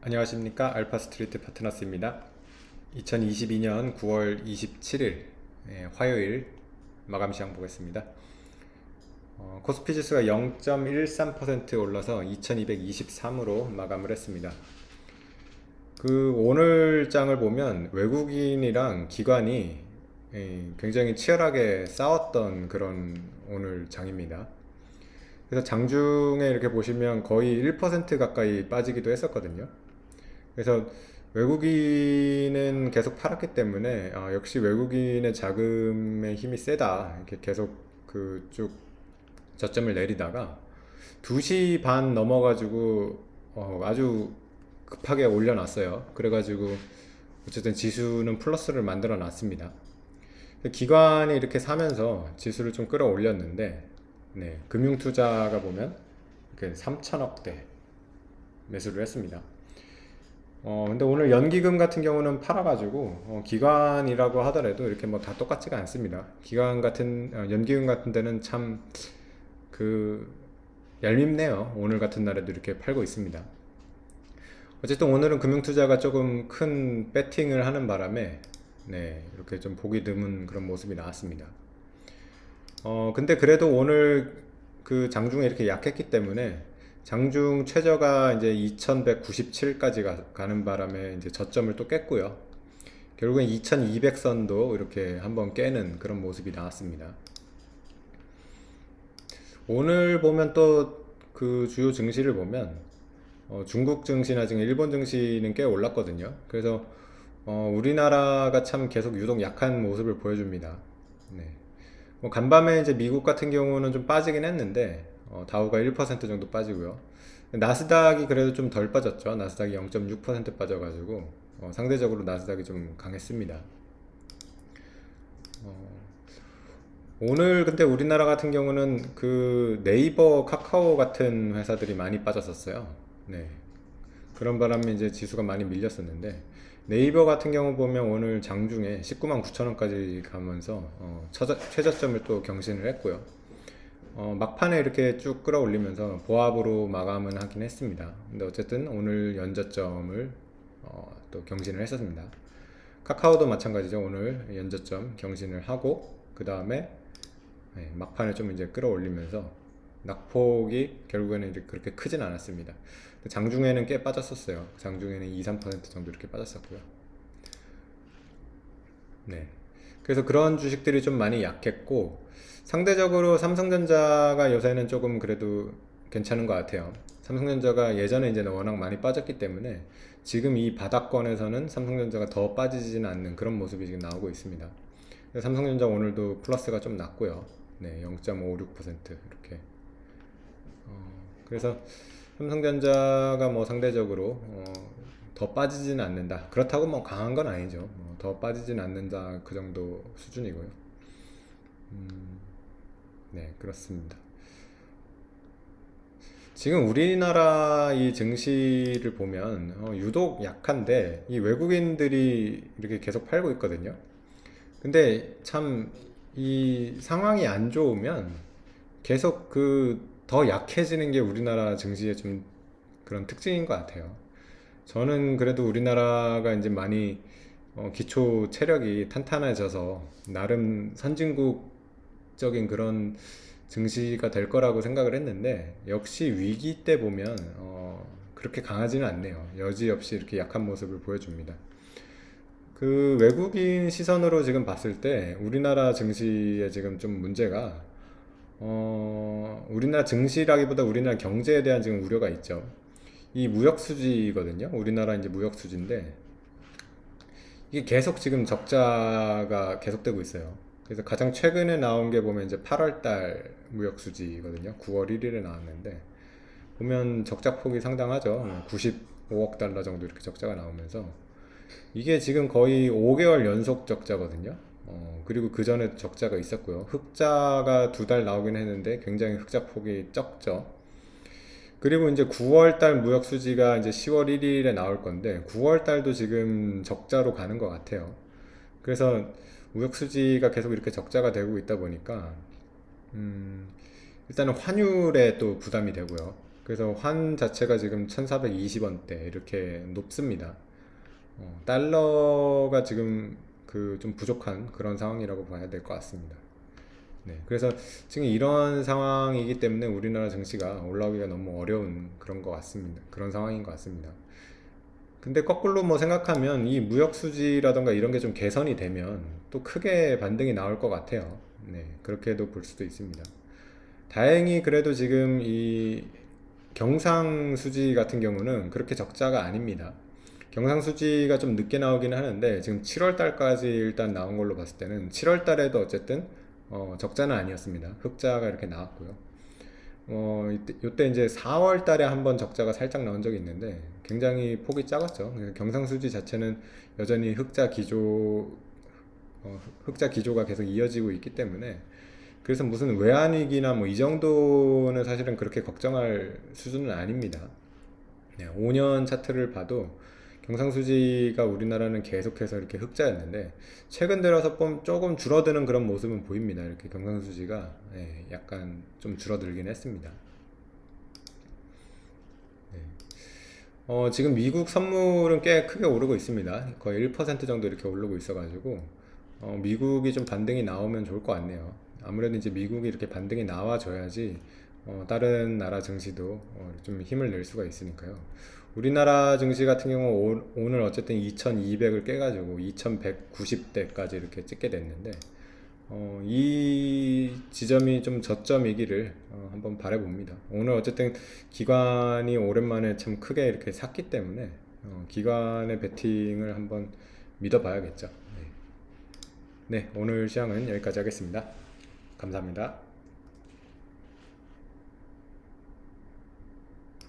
안녕하십니까, 알파스트리트 파트너스입니다. 2022년 9월 27일 화요일 마감 시장 보겠습니다. 코스피 지수가 0.13% 올라서 2223으로 마감을 했습니다. 오늘 장을 보면 외국인이랑 기관이 굉장히 치열하게 싸웠던 그런 오늘 장입니다. 그래서 장중에 이렇게 보시면 거의 1% 가까이 빠지기도 했었거든요. 그래서 외국인은 계속 팔았기 때문에 역시 외국인의 자금의 힘이 세다, 이렇게 계속 쭉 저점을 내리다가 2시 반 넘어가지고 아주 급하게 올려놨어요. 그래가지고 어쨌든 지수는 플러스를 만들어 놨습니다. 기관이 이렇게 사면서 지수를 좀 끌어올렸는데, 네, 금융투자가 보면 이렇게 3천억대 매수를 했습니다. 근데 오늘 연기금 같은 경우는 팔아가지고, 기관이라고 하더라도 이렇게 뭐 다 똑같지가 않습니다. 연기금 같은 데는 참, 그, 얄밉네요. 오늘 같은 날에도 이렇게 팔고 있습니다. 어쨌든 오늘은 금융투자가 조금 큰 배팅을 하는 바람에, 네, 이렇게 좀 보기 드문 그런 모습이 나왔습니다. 근데 그래도 오늘 장중에 이렇게 약했기 때문에 장중 최저가 이제 2197까지 가는 바람에 이제 저점을 또 깼고요. 결국엔 2200선도 이렇게 한번 깨는 그런 모습이 나왔습니다. 오늘 보면 또 주요 증시를 보면 중국 증시나 지금 일본 증시는 꽤 올랐거든요. 그래서 우리나라가 참 계속 유독 약한 모습을 보여줍니다. 네. 간밤에 이제 미국 같은 경우는 좀 빠지긴 했는데 다우가 1% 정도 빠지고요. 나스닥이 그래도 좀 덜 빠졌죠. 나스닥이 0.6% 빠져가지고 상대적으로 나스닥이 좀 강했습니다. 오늘 근데 우리나라 같은 경우는 네이버, 카카오 같은 회사들이 많이 빠졌었어요. 네. 그런 바람에 이제 지수가 많이 밀렸었는데, 네이버 같은 경우 보면 오늘 장중에 19만 9천 원까지 가면서 최저점을 또 경신을 했고요. 막판에 이렇게 쭉 끌어올리면서 보합으로 마감은 하긴 했습니다. 근데 어쨌든 오늘 연저점을 또 경신을 했었습니다. 카카오도 마찬가지죠. 오늘 연저점 경신을 하고 그 다음에 막판에 좀 이제 끌어올리면서 낙폭이 결국에는 이제 그렇게 크진 않았습니다. 장중에는 꽤 빠졌었어요. 장중에는 2, 3% 정도 이렇게 빠졌었고요. 네. 그래서 그런 주식들이 좀 많이 약했고, 상대적으로 삼성전자가 요새는 조금 그래도 괜찮은 것 같아요. 삼성전자가 예전에 이제 워낙 많이 빠졌기 때문에 지금 이 바닥권에서는 삼성전자가 더 빠지지는 않는 그런 모습이 지금 나오고 있습니다. 삼성전자 오늘도 플러스가 좀 났고요. 네, 0.56% 이렇게. 그래서 삼성전자가 뭐 상대적으로 더 빠지지는 않는다. 그렇다고 뭐 강한 건 아니죠. 더 빠지지는 않는다, 그 정도 수준이고요. 네, 그렇습니다. 지금 우리나라 이 증시를 보면 유독 약한데 이 외국인들이 이렇게 계속 팔고 있거든요. 근데 참 이 상황이 안 좋으면 계속 더 약해지는 게 우리나라 증시의 좀 그런 특징인 것 같아요. 저는 그래도 우리나라가 이제 많이 기초 체력이 탄탄해져서 나름 선진국적인 그런 증시가 될 거라고 생각을 했는데, 역시 위기 때 보면 그렇게 강하지는 않네요. 여지없이 이렇게 약한 모습을 보여줍니다. 외국인 시선으로 지금 봤을 때 우리나라 증시에 지금 좀 문제가, 우리나라 증시라기보다 우리나라 경제에 대한 지금 우려가 있죠. 이 무역 수지거든요. 우리나라 이제 무역 수지인데 이게 계속 지금 적자가 계속되고 있어요. 그래서 가장 최근에 나온 게 보면 이제 8월 달 무역 수지거든요. 9월 1일에 나왔는데 보면 적자 폭이 상당하죠. 95억 달러 정도 이렇게 적자가 나오면서 이게 지금 거의 5개월 연속 적자거든요. 그리고 그 전에 적자가 있었고요. 흑자가 2달 나오긴 했는데 굉장히 흑자 폭이 적죠. 그리고 이제 9월 달 무역 수지가 이제 10월 1일에 나올 건데 9월 달도 지금 적자로 가는 것 같아요. 그래서 무역 수지가 계속 이렇게 적자가 되고 있다 보니까 일단은 환율에 또 부담이 되고요. 그래서 환 자체가 지금 1420원대 이렇게 높습니다. 달러가 지금 그 좀 부족한 그런 상황이라고 봐야 될 것 같습니다. 네, 그래서 지금 이런 상황이기 때문에 우리나라 증시가 올라오기가 너무 어려운 그런 것 같습니다. 그런 상황인 것 같습니다. 근데 거꾸로 뭐 생각하면 이 무역 수지라던가 이런 게 좀 개선이 되면 또 크게 반등이 나올 것 같아요. 네, 그렇게도 볼 수도 있습니다. 다행히 그래도 지금 이 경상수지 같은 경우는 그렇게 적자가 아닙니다. 경상수지가 좀 늦게 나오긴 하는데 지금 7월 달까지 일단 나온 걸로 봤을 때는 7월 달에도 어쨌든 적자는 아니었습니다. 흑자가 이렇게 나왔고요. 이때 이제 4월 달에 한번 적자가 살짝 나온 적이 있는데 굉장히 폭이 작았죠. 그래서 경상수지 자체는 여전히 흑자 기조가 계속 이어지고 있기 때문에 그래서 무슨 외환위기나 뭐 이 정도는 사실은 그렇게 걱정할 수준은 아닙니다. 네, 5년 차트를 봐도 경상수지가 우리나라는 계속해서 이렇게 흑자였는데 최근 들어서 조금 줄어드는 그런 모습은 보입니다. 이렇게 경상수지가 약간 좀 줄어들긴 했습니다. 네. 지금 미국 선물은 꽤 크게 오르고 있습니다. 거의 1% 정도 이렇게 오르고 있어가지고 미국이 좀 반등이 나오면 좋을 것 같네요. 아무래도 이제 미국이 이렇게 반등이 나와줘야지 다른 나라 증시도 좀 힘을 낼 수가 있으니까요. 우리나라 증시 같은 경우 오늘 어쨌든 2200을 깨가지고 2190대까지 이렇게 찍게 됐는데 이 지점이 좀 저점이기를 한번 바라봅니다. 오늘 어쨌든 기관이 오랜만에 참 크게 이렇게 샀기 때문에 기관의 베팅을 한번 믿어봐야겠죠. 네, 오늘 시황은 여기까지 하겠습니다. 감사합니다.